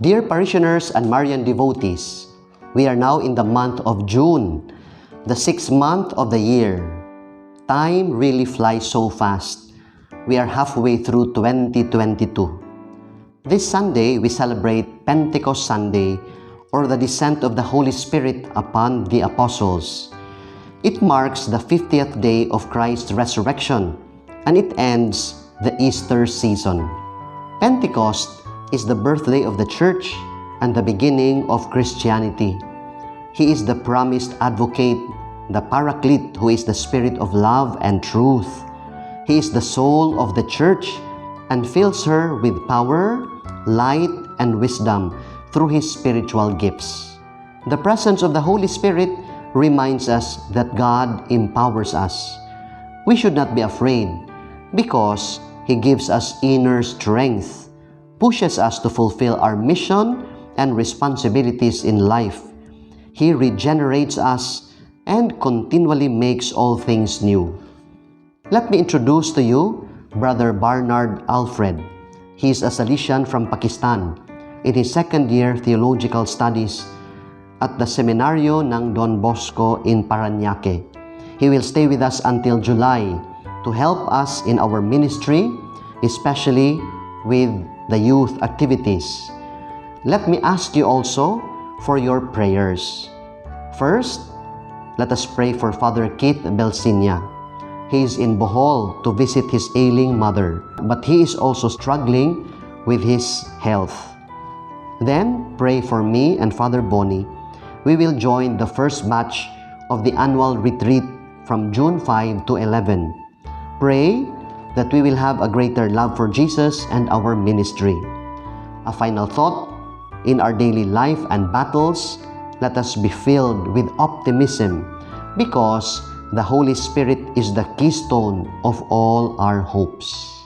Dear parishioners and Marian devotees, we are now in the month of June, the 6th month of the year. Time really flies so fast. We are halfway through 2022. This Sunday, we celebrate Pentecost Sunday, or the descent of the Holy Spirit upon the apostles. It marks the 50th day of Christ's resurrection, and it ends the Easter season. Pentecost is the birthday of the Church and the beginning of Christianity. He is the promised advocate, the Paraclete, who is the Spirit of love and truth. He is the soul of the Church and fills her with power, light, and wisdom through His spiritual gifts. The presence of the Holy Spirit reminds us that God empowers us. We should not be afraid because He gives us inner strength, pushes us to fulfill our mission and responsibilities in life. He regenerates us and continually makes all things new. Let me introduce to you Brother Barnard Alfred. He is a Salesian from Pakistan in his second-year theological studies at the Seminaryo ng Don Bosco in Parañaque. He will stay with us until July to help us in our ministry, especially with the youth activities. Let me ask you also for your prayers. First, let us pray for Father Keith Belsinia. He is in Bohol to visit his ailing mother, but he is also struggling with his health. Then, pray for me and Father Bonnie. We will join the first batch of the annual retreat from June 5 to 11. Pray that we will have a greater love for Jesus and our ministry. A final thought, in our daily life and battles, let us be filled with optimism because the Holy Spirit is the keystone of all our hopes.